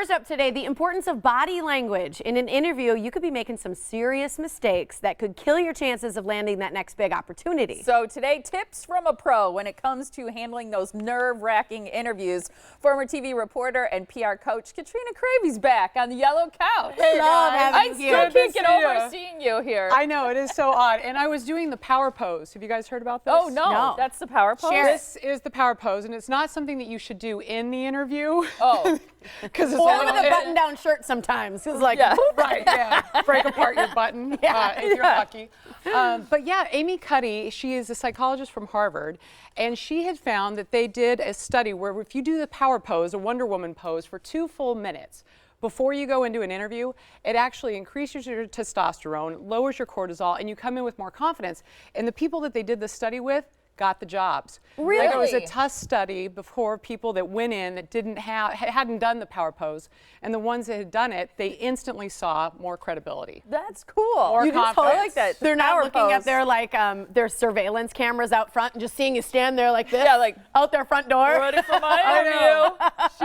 First up today, the importance of body language. In an interview, you could be making some serious mistakes that could kill your chances of landing that next big opportunity. So today, tips from a pro when it comes to handling those nerve-wracking interviews. Former TV reporter and PR coach Katrina Cravy's back on the yellow couch. Hey, love having I you still here. can't get over seeing you here. I know, it is so odd. And I was doing the power pose. Have you guys heard about this? Oh, no. That's the power pose? This is the power pose, and it's not something that you should do in the interview. Oh. Because it's Or a with a button-down shirt sometimes. It's like, Yeah. right, yeah. Break apart your button if you're lucky. But yeah, Amy Cuddy, she is a psychologist from Harvard, and she had found that they did a study where if you do the power pose, a Wonder Woman pose, for 2 full minutes before you go into an interview, it actually increases your testosterone, lowers your cortisol, and you come in with more confidence. And the people that they did the study with got the jobs. Really? Like, it was a tough study before people that went in that hadn't done the power pose, and the ones that had done it, they instantly saw more credibility. That's cool. More I confidence. like that. they're not Power looking pose. at their their surveillance cameras out front and just seeing you stand there like this. Yeah, like, out their front door. ready for my I interview. know.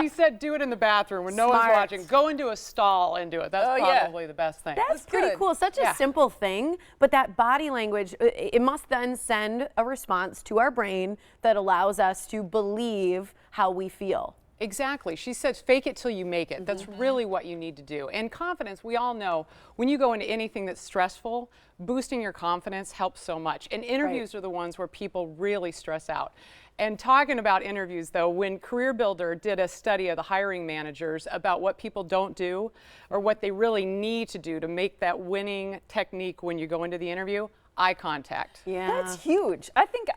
She said do it in the bathroom when no one's Smart. watching. Go into a stall and do it. That's Oh, yeah. probably the best thing. That's pretty good. cool. Such a Yeah. simple thing, but that body language, it must then send a response to our brain that allows us to believe how we feel. Exactly. She said fake it till you make it. That's really what you need to do. And confidence, we all know, when you go into anything that's stressful, boosting your confidence helps so much. And interviews are the ones where people really stress out. And talking about interviews, though, when Career Builder did a study of the hiring managers about what people don't do or what they really need to do to make that winning technique when you go into the interview, eye contact. Yeah. That's huge. I think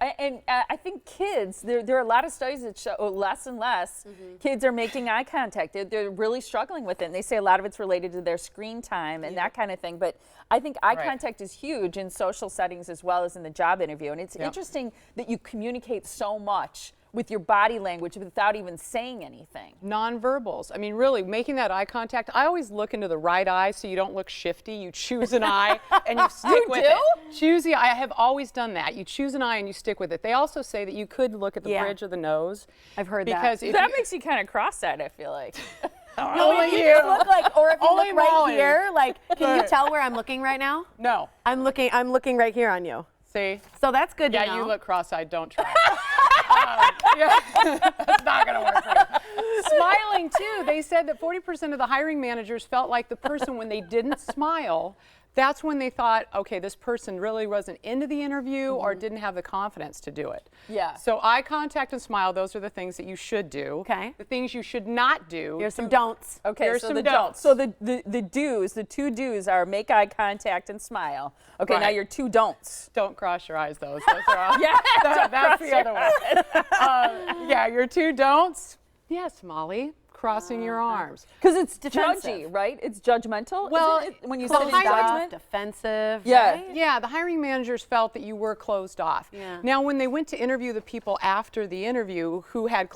kids, there are a lot of studies that show less and less kids are making eye contact. They're really struggling with it. And they say a lot of it's related to their screen time and that kind of thing. But I think eye contact is huge in social settings as well as in the job interview. And it's interesting that you communicate so much with your body language without even saying anything. Nonverbals. I mean, really, making that eye contact. I always look into the right eye so you don't look shifty. You choose an eye and you stick with it. Choose the eye. I have always done that. You choose an eye and you stick with it. They also say that you could look at the bridge of the nose. I've heard because that. if That you- makes you kind of cross-eyed, I feel like. No, if you just look like, or if you Only look right Molly. here, like, can you tell where I'm looking right now? No. I'm looking right here on you. See? So that's good to know. Yeah, you look cross-eyed. Don't try. That's not going to work for you. Smiling, too. They said that 40% of the hiring managers felt like the person, when they didn't smile, that's when they thought, okay, this person really wasn't into the interview or didn't have the confidence to do it. Yeah. So eye contact and smile, those are the things that you should do. Okay. The things you should not do. Here's some don'ts. Okay, Here's so some the don'ts. So the do's, the 2 do's are make eye contact and smile. Okay, now Right. your 2 don'ts. Don't cross your eyes, those are all. Yeah, That's the other one. Yeah, your 2 don'ts. Yes, Molly, crossing your arms. Because it's Defensive. judgy, right? It's judgmental. Well, isn't it? When you Closed sit in off, judgment. defensive. Yeah. right? Yeah, the hiring managers felt that you were closed off. Yeah. Now, when they went to interview the people after the interview who had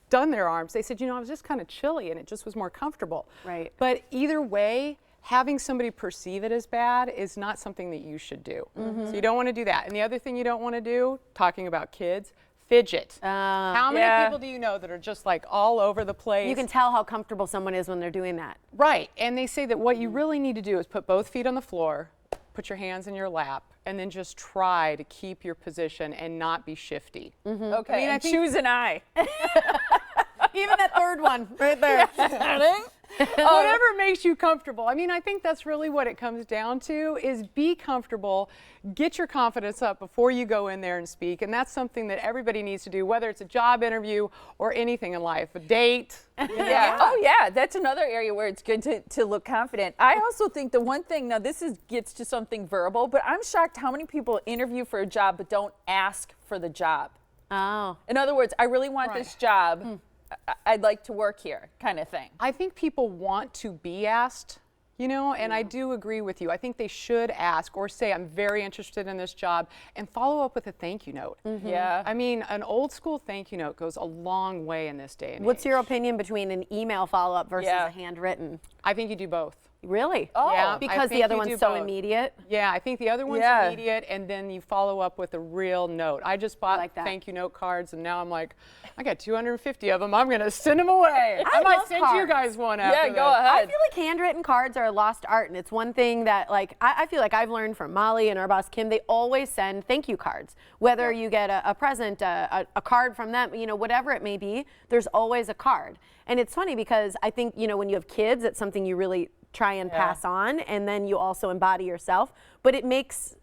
done their arms, they said, you know, I was just kind of chilly and it just was more comfortable. Right. But either way, having somebody perceive it as bad is not something that you should do. So you don't want to do that. And the other thing you don't want to do, talking about kids, fidget. How many people do you know that are just like all over the place? You can tell how comfortable someone is when they're doing that. Right, and they say that what you really need to do is put both feet on the floor, put your hands in your lap, and then just try to keep your position and not be shifty. Okay, I mean, I and think- choose an eye. Even that third one right there. Whatever makes you comfortable. I mean, I think that's really what it comes down to, is be comfortable, get your confidence up before you go in there and speak, and that's something that everybody needs to do, whether it's a job interview or anything in life, a date. Yeah. Oh, yeah. That's another area where it's good to look confident. I also think the one thing, now this gets to something verbal, but I'm shocked how many people interview for a job but don't ask for the job. Oh. In other words, I really want this job. I'd like to work here, kind of thing. I think people want to be asked, you know, and I do agree with you. I think they should ask or say, I'm very interested in this job, and follow up with a thank you note. Yeah. I mean, an old school thank you note goes a long way in this day and What's age. your opinion between an email follow-up versus Yeah. a handwritten? I think you do both. Really? Oh. Yeah, I Because the think other you one's do so both. immediate. Yeah, I think the other one's Yeah. immediate, and then you follow up with a real note. I just bought like that. thank you note cards, and now I'm like, I got 250 of them. I'm gonna send them away. I might love send you cards. guys one Yeah, after go this. ahead. I feel like handwritten cards are a lost art, and it's one thing that, like, I feel like I've learned from Molly and our boss Kim. They always send thank you cards, whether you get a present, a card from them, you know, whatever it may be. There's always a card, and it's funny because I think, you know, when you have kids, it's something you really try and pass on, and then you also embody yourself. But it makes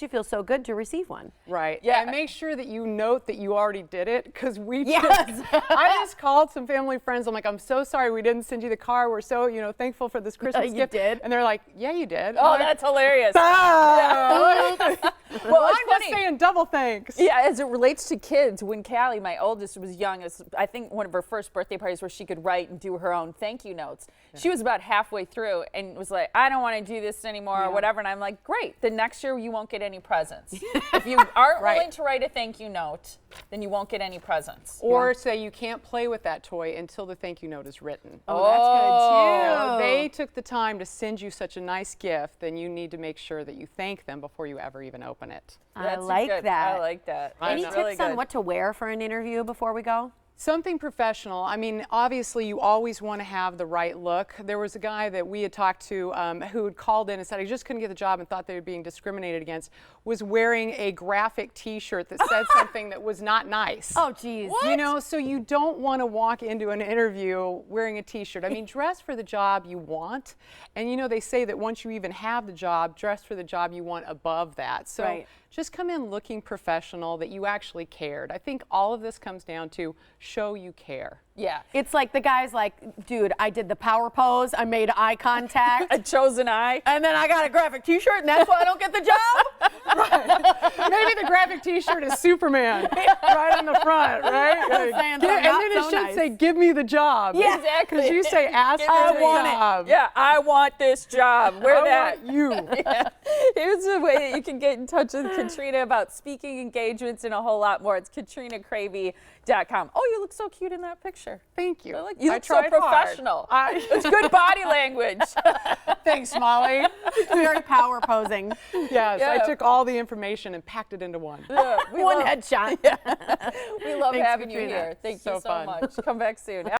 you feel so good to receive one. Right. Yeah. And make sure that you note that you already did it, because Yes. I just called some family friends. I'm like, I'm so sorry we didn't send you the card. We're so, thankful for this Christmas You gift. did? And they're like, yeah, you did. Oh, that's hilarious. Well, Well, it's I'm just funny. saying double thanks. Yeah, as it relates to kids, when Callie, my oldest, was young, it was, I think one of her first birthday parties where she could write and do her own thank you notes. She was about halfway through and was like, I don't want to do this anymore or whatever. And I'm like, great, the next year you won't get any presents. If you aren't willing to write a thank you note, then you won't get any presents. Or say you can't play with that toy until the thank you note is written. Oh, that's good too. They took the time to send you such a nice gift, then you need to make sure that you thank them before you ever even open it. I That's like good. that. I like that. Any That's tips really on good. what to wear for an interview before we go? Something professional. I mean, obviously, you always want to have the right look. There was a guy that we had talked to who had called in and said he just couldn't get the job and thought they were being discriminated against, was wearing a graphic T-shirt that said something that was not nice. Oh, geez. You know, so you don't want to walk into an interview wearing a T-shirt. I mean, dress for the job you want. And, they say that once you even have the job, dress for the job you want above that. So Right. just come in looking professional, that you actually cared. I think all of this comes down to show you care. Yeah. It's like the guy's like, dude, I did the power pose, I made eye contact, A chosen eye. and then I got a graphic T-shirt, and that's why I don't get the job? Maybe the graphic T-shirt is Superman right on the front, right? Saying And something then not it so should nice. say, "Give me the job." Yeah. Exactly. Because you say, "Ask Give for it the to me. job." Yeah, I want this job. Wear I that. want you. Yeah. Here's a way that you can get in touch with Katrina about speaking engagements and a whole lot more. It's KatrinaCravy.com. Oh, you look so cute in that picture. Thank you. You I look so tried hard. professional. It's good body language. Thanks, Molly. Very power posing. Yes, I Yeah. took all the information and packed it into one. Yeah, we One love, headshot. we love Thanks, having you Katrina. here. Thank So you so fun. much. Come back soon.